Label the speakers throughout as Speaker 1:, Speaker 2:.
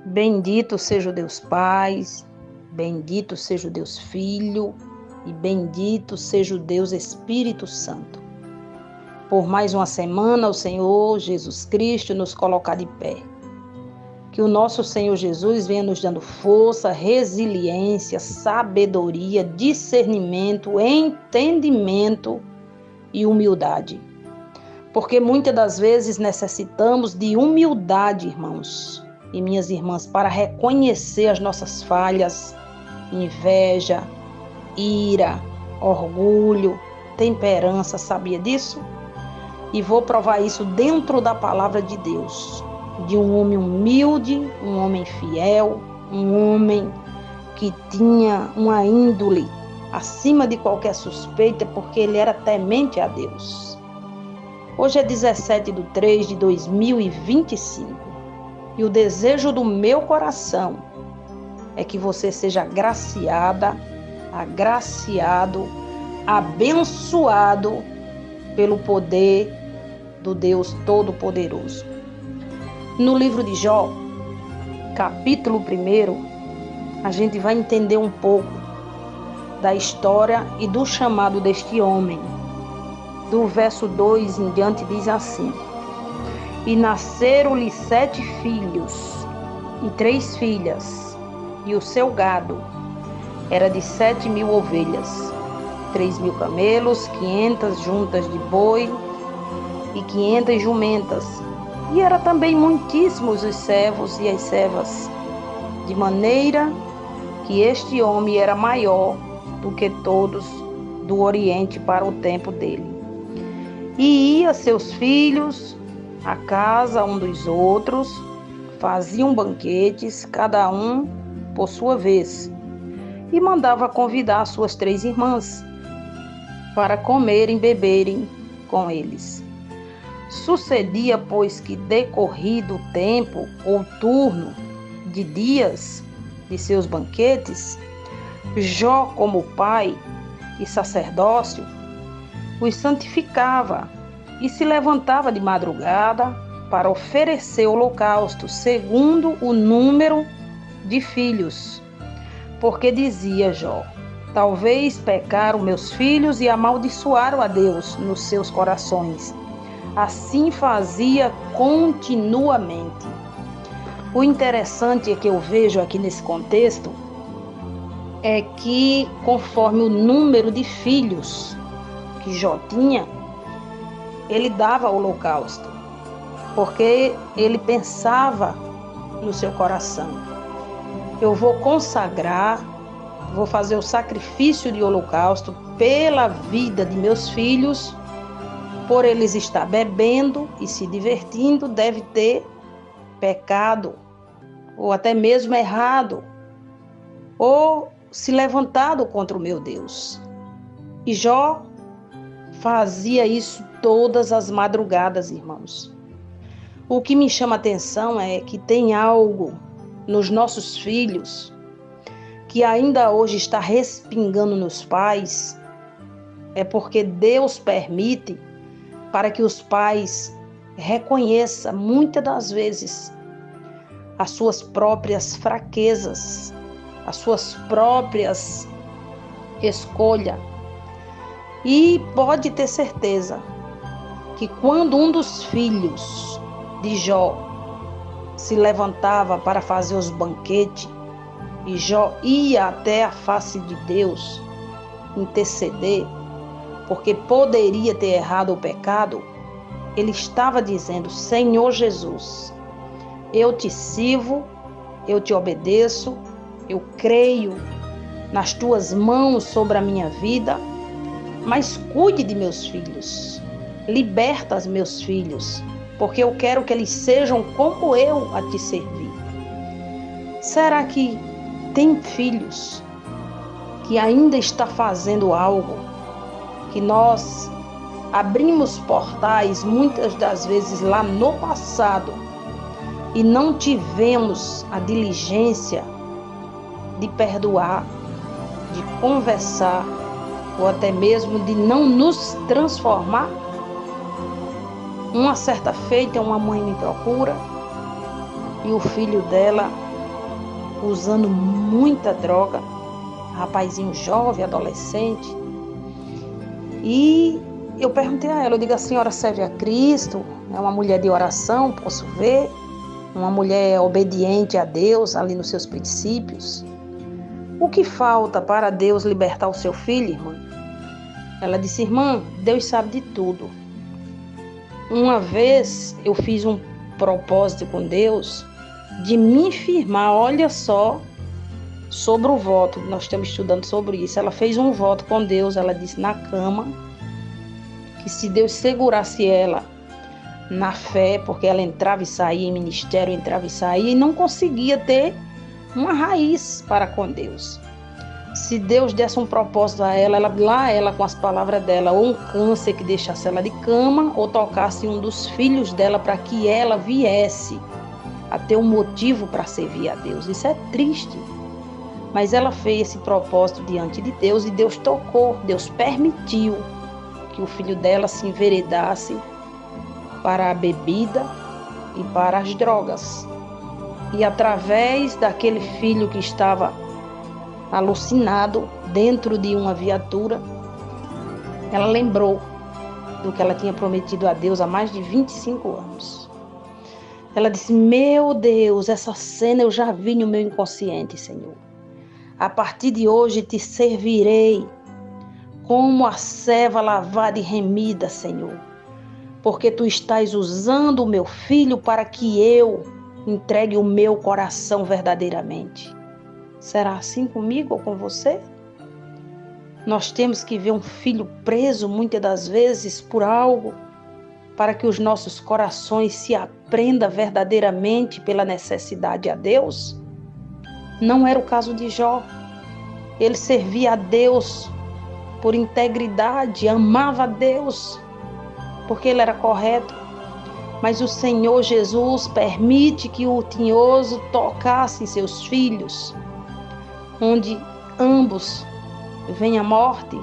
Speaker 1: Bendito seja o Deus Pai, bendito seja o Deus Filho e bendito seja o Deus Espírito Santo. Por mais uma semana, o Senhor Jesus Cristo nos colocar de pé. Que o nosso Senhor Jesus venha nos dando força, resiliência, sabedoria, discernimento, entendimento e humildade. Porque muitas das vezes necessitamos de humildade, irmãos e minhas irmãs, para reconhecer as nossas falhas, inveja, ira, orgulho, temperança, sabia disso? E vou provar isso dentro da palavra de Deus, de um homem humilde, um homem fiel, um homem que tinha uma índole acima de qualquer suspeita, porque ele era temente a Deus. Hoje é 17/3/2025 e o desejo do meu coração é que você seja agraciada, agraciado, abençoado pelo poder do Deus Todo-Poderoso. No livro de Jó, capítulo 1, a gente vai entender um pouco da história e do chamado deste homem. Do verso 2 em diante diz assim: E nasceram-lhe 7 filhos e 3 filhas, e o seu gado era de 7.000 ovelhas, 3.000 camelos, 500 juntas de boi e 500 jumentas. E era também muitíssimos os servos e as servas, de maneira que este homem era maior do que todos do Oriente para o tempo dele. E ia seus filhos à casa um dos outros, faziam banquetes, cada um por sua vez, e mandava convidar suas 3 irmãs para comerem e beberem com eles. Sucedia, pois, que decorrido o tempo ou turno de dias de seus banquetes, Jó, como pai e sacerdócio, os santificava e se levantava de madrugada para oferecer holocausto segundo o número de filhos. Porque dizia Jó: talvez pecaram meus filhos e amaldiçoaram a Deus nos seus corações. Assim fazia continuamente. O interessante é que eu vejo aqui nesse contexto é que, conforme o número de filhos que Jó tinha, ele dava holocausto, porque ele pensava no seu coração: eu vou consagrar, vou fazer o sacrifício de holocausto pela vida de meus filhos. Por eles estar bebendo e se divertindo, deve ter pecado, ou até mesmo errado, ou se levantado contra o meu Deus. E Jó fazia isso todas as madrugadas, irmãos. O que me chama a atenção é que tem algo nos nossos filhos que ainda hoje está respingando nos pais, é porque Deus permite para que os pais reconheçam muitas das vezes as suas próprias fraquezas, as suas próprias escolhas. E pode ter certeza que quando um dos filhos de Jó se levantava para fazer os banquetes e Jó ia até a face de Deus interceder, porque poderia ter errado o pecado, ele estava dizendo: Senhor Jesus, eu te sirvo, eu te obedeço, eu creio nas tuas mãos sobre a minha vida, mas cuide de meus filhos, liberta os meus filhos, porque eu quero que eles sejam como eu a te servir. Será que tem filhos que ainda está fazendo algo que nós abrimos portais muitas das vezes lá no passado e não tivemos a diligência de perdoar, de conversar ou até mesmo de não nos transformar? Uma certa feita, uma mãe me procura e o filho dela usando muita droga, rapazinho jovem, adolescente. E eu perguntei a ela, eu digo, a senhora serve a Cristo? É uma mulher de oração, posso ver? Uma mulher obediente a Deus, ali nos seus princípios. O que falta para Deus libertar o seu filho, irmã? Ela disse, irmã, Deus sabe de tudo. Uma vez eu fiz um propósito com Deus de me firmar, olha só, sobre o voto. Nós estamos estudando sobre isso. Ela fez um voto com Deus, ela disse na cama, que se Deus segurasse ela na fé, porque ela entrava e saía em ministério, entrava e saía, e não conseguia ter uma raiz para com Deus. Se Deus desse um propósito a ela, ela com as palavras dela, ou um câncer que deixasse ela de cama, ou tocasse um dos filhos dela para que ela viesse a ter um motivo para servir a Deus. Isso é triste. Mas ela fez esse propósito diante de Deus e Deus tocou, Deus permitiu que o filho dela se enveredasse para a bebida e para as drogas. E através daquele filho que estava alucinado dentro de uma viatura, ela lembrou do que ela tinha prometido a Deus há mais de 25 anos. Ela disse, meu Deus, essa cena eu já vi no meu inconsciente, Senhor. A partir de hoje te servirei como a serva lavada e remida, Senhor. Porque tu estás usando o meu filho para que eu entregue o meu coração verdadeiramente. Será assim comigo ou com você? Nós temos que ver um filho preso muitas das vezes por algo, para que os nossos corações se aprendam verdadeiramente pela necessidade a Deus? Não era o caso de Jó. Ele servia a Deus por integridade, amava a Deus, porque ele era correto. Mas o Senhor Jesus permite que o tinhoso tocasse em seus filhos, onde ambos vêm à morte,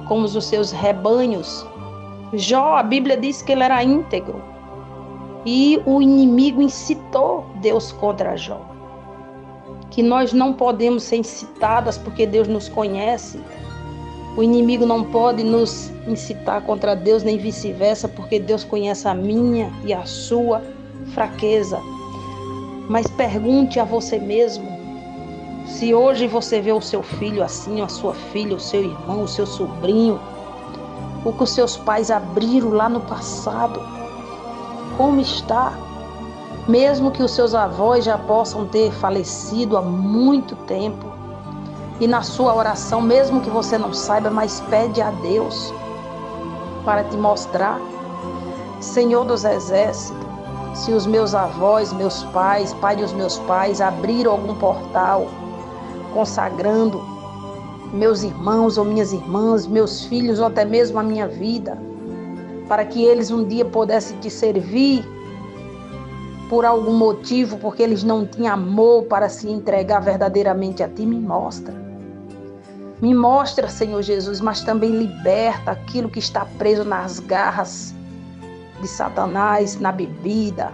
Speaker 1: como os seus rebanhos. Jó, a Bíblia diz que ele era íntegro. E o inimigo incitou Deus contra Jó. Que nós não podemos ser incitadas porque Deus nos conhece. O inimigo não pode nos incitar contra Deus, nem vice-versa, porque Deus conhece a minha e a sua fraqueza. Mas pergunte a você mesmo, se hoje você vê o seu filho assim, a sua filha, o seu irmão, o seu sobrinho, o que os seus pais abriram lá no passado, como está? Mesmo que os seus avós já possam ter falecido há muito tempo, e na sua oração, mesmo que você não saiba, mas pede a Deus para te mostrar. Senhor dos Exércitos, se os meus avós, meus pais, pai dos meus pais, abriram algum portal consagrando meus irmãos ou minhas irmãs, meus filhos ou até mesmo a minha vida, para que eles um dia pudessem te servir por algum motivo, porque eles não tinham amor para se entregar verdadeiramente a ti, me mostra. Me mostra, Senhor Jesus, mas também liberta aquilo que está preso nas garras de Satanás, na bebida,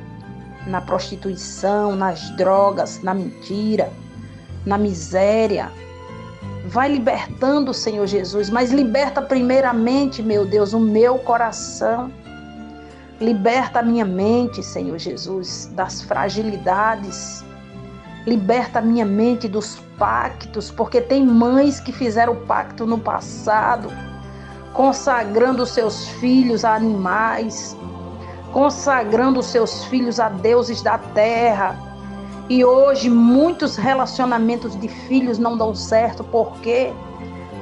Speaker 1: na prostituição, nas drogas, na mentira, na miséria. Vai libertando, Senhor Jesus, mas liberta primeiramente, meu Deus, o meu coração. Liberta a minha mente, Senhor Jesus, das fragilidades. Liberta a minha mente dos pactos, porque tem mães que fizeram pacto no passado, consagrando seus filhos a animais, consagrando seus filhos a deuses da terra. E hoje muitos relacionamentos de filhos não dão certo. Por quê?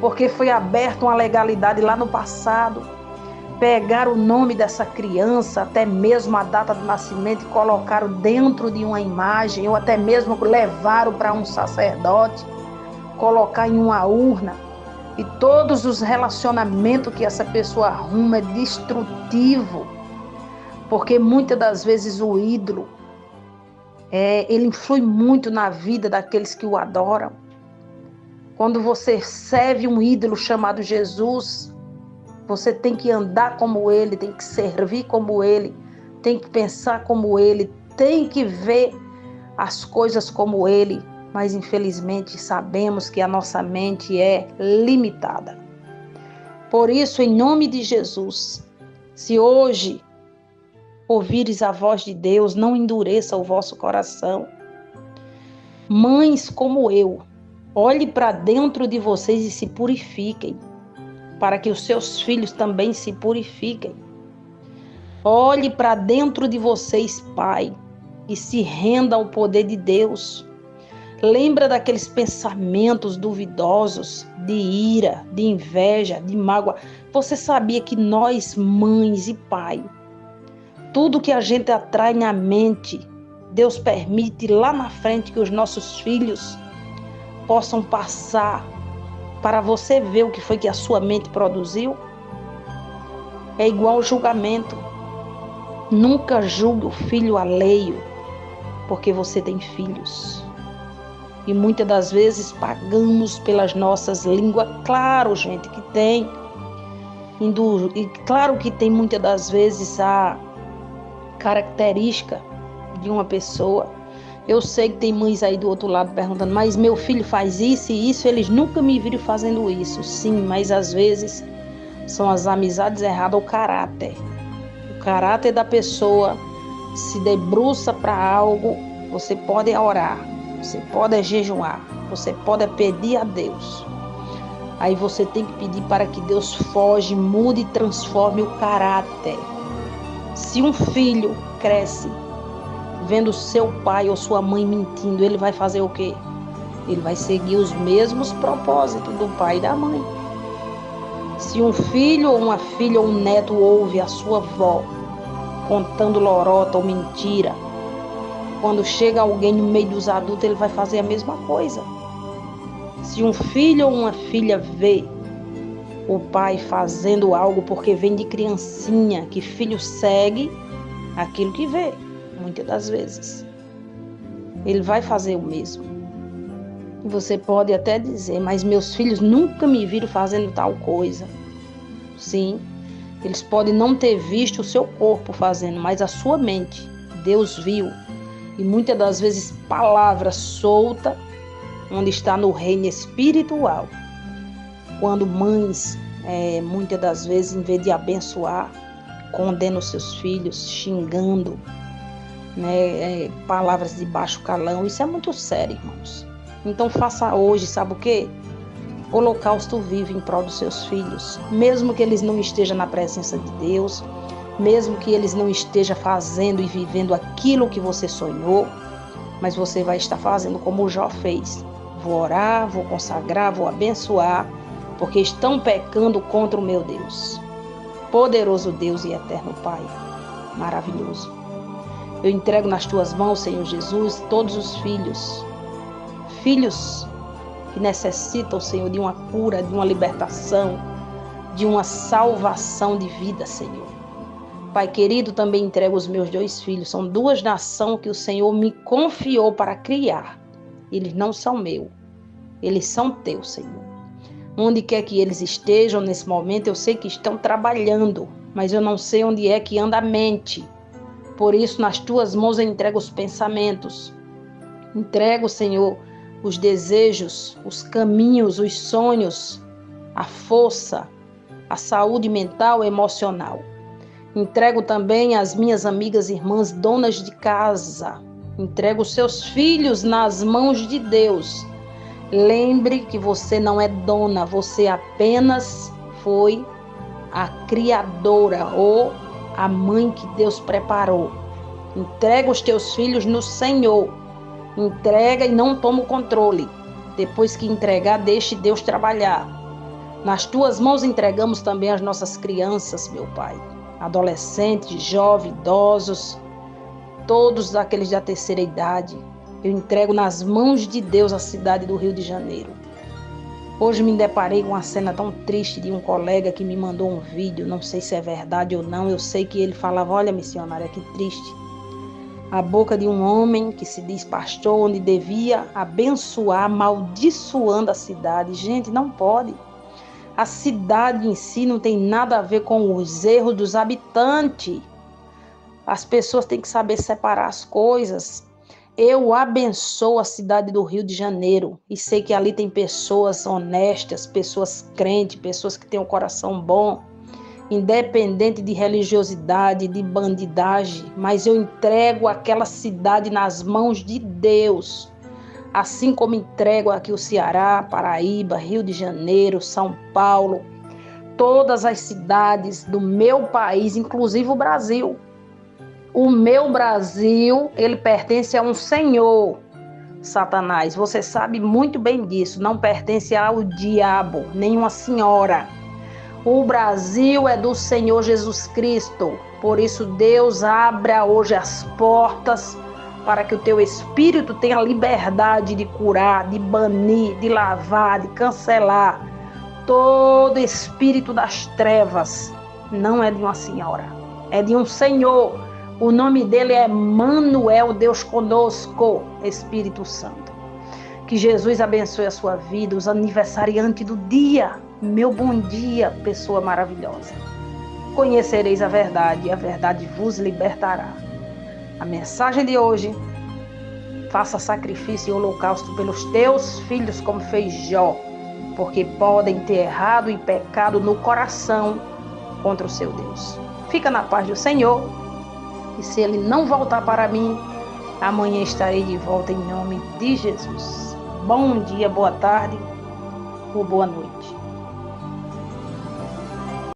Speaker 1: Porque foi aberta uma legalidade lá no passado. Pegaram o nome dessa criança, até mesmo a data do nascimento, e colocaram dentro de uma imagem, ou até mesmo levaram para um sacerdote, colocar em uma urna. E todos os relacionamentos que essa pessoa arruma é destrutivo, porque muitas das vezes o ídolo, ele influi muito na vida daqueles que o adoram. Quando você serve um ídolo chamado Jesus, você tem que andar como ele, tem que servir como ele, tem que pensar como ele, tem que ver as coisas como Ele, mas infelizmente sabemos que a nossa mente é limitada. Por isso, em nome de Jesus, se hoje ouvires a voz de Deus, não endureça o vosso coração. Mães como eu, olhe para dentro de vocês e se purifiquem, para que os seus filhos também se purifiquem. Olhe para dentro de vocês, pai, e se renda ao poder de Deus. Lembra daqueles pensamentos duvidosos, de ira, de inveja, de mágoa. Você sabia que nós, mães e pai, tudo que a gente atrai na mente, Deus permite lá na frente que os nossos filhos possam passar para você ver o que foi que a sua mente produziu? É igual ao julgamento. Nunca julgue o filho alheio, porque você tem filhos. E muitas das vezes pagamos pelas nossas línguas. Claro, gente, que tem. E claro que tem muitas das vezes a característica de uma pessoa. Eu sei que tem mães aí do outro lado perguntando, mas meu filho faz isso e isso, eles nunca me viram fazendo isso. Sim, mas às vezes são as amizades erradas, o caráter. O caráter da pessoa se debruça para algo, você pode orar, você pode jejuar, você pode pedir a Deus. Aí você tem que pedir para que Deus foge, mude e transforme o caráter. Se um filho cresce vendo seu pai ou sua mãe mentindo, ele vai fazer o quê? Ele vai seguir os mesmos propósitos do pai e da mãe. Se um filho ou uma filha ou um neto ouve a sua avó contando lorota ou mentira, quando chega alguém no meio dos adultos, ele vai fazer a mesma coisa. Se um filho ou uma filha vê o pai fazendo algo porque vem de criancinha, que filho segue aquilo que vê, muitas das vezes. Ele vai fazer o mesmo. Você pode até dizer, mas meus filhos nunca me viram fazendo tal coisa. Sim, eles podem não ter visto o seu corpo fazendo, mas a sua mente, Deus viu. E muitas das vezes palavra solta, onde está no reino espiritual. Quando mães, muitas das vezes, em vez de abençoar, condenam seus filhos, xingando, palavras de baixo calão. Isso é muito sério, irmãos. Então faça hoje, sabe o quê? Holocausto vivo em prol dos seus filhos. Mesmo que eles não estejam na presença de Deus, mesmo que eles não estejam fazendo e vivendo aquilo que você sonhou, mas você vai estar fazendo como o Jó fez. Vou orar, vou consagrar, vou abençoar, porque estão pecando contra o meu Deus. Poderoso Deus e eterno Pai, maravilhoso. Eu entrego nas tuas mãos, Senhor Jesus, todos os filhos que necessitam, Senhor, de uma cura, de uma libertação, de uma salvação de vida, Senhor. Pai querido, também entrego os meus 2 filhos. São 2 nações que o Senhor me confiou para criar. Eles não são meus, eles são teus, Senhor. Onde quer que eles estejam nesse momento, eu sei que estão trabalhando, mas eu não sei onde é que anda a mente. Por isso, nas tuas mãos eu entrego os pensamentos. Entrego, Senhor, os desejos, os caminhos, os sonhos, a força, a saúde mental e emocional. Entrego também as minhas amigas e irmãs, donas de casa. Entrego os seus filhos nas mãos de Deus. Lembre que você não é dona, você apenas foi a criadora ou a mãe que Deus preparou. Entrega os teus filhos no Senhor. Entrega e não toma o controle. Depois que entregar, deixe Deus trabalhar. Nas tuas mãos entregamos também as nossas crianças, meu Pai. Adolescentes, jovens, idosos, todos aqueles da terceira idade. Eu entrego nas mãos de Deus a cidade do Rio de Janeiro. Hoje me deparei com uma cena tão triste de um colega que me mandou um vídeo, não sei se é verdade ou não, eu sei que ele falava, olha missionária, que triste. A boca de um homem que se diz pastor, onde devia abençoar, amaldiçoando a cidade. Gente, não pode. A cidade em si não tem nada a ver com os erros dos habitantes. As pessoas têm que saber separar as coisas. Eu abençoo a cidade do Rio de Janeiro e sei que ali tem pessoas honestas, pessoas crentes, pessoas que têm um coração bom, independente de religiosidade, de bandidagem, mas eu entrego aquela cidade nas mãos de Deus, assim como entrego aqui o Ceará, Paraíba, Rio de Janeiro, São Paulo, todas as cidades do meu país, inclusive o Brasil. O meu Brasil, ele pertence a um senhor, Satanás. Você sabe muito bem disso. Não pertence ao diabo, nenhuma senhora. O Brasil é do Senhor Jesus Cristo. Por isso, Deus abra hoje as portas para que o teu espírito tenha liberdade de curar, de banir, de lavar, de cancelar. Todo espírito das trevas não é de uma senhora, é de um Senhor. O nome dele é Manuel, Deus conosco, Espírito Santo. Que Jesus abençoe a sua vida, os aniversariantes do dia. Meu bom dia, pessoa maravilhosa. Conhecereis a verdade e a verdade vos libertará. A mensagem de hoje: faça sacrifício e holocausto pelos teus filhos, como fez Jó, porque podem ter errado e pecado no coração contra o seu Deus. Fica na paz do Senhor. E se ele não voltar para mim, amanhã estarei de volta em nome de Jesus. Bom dia, boa tarde ou boa noite.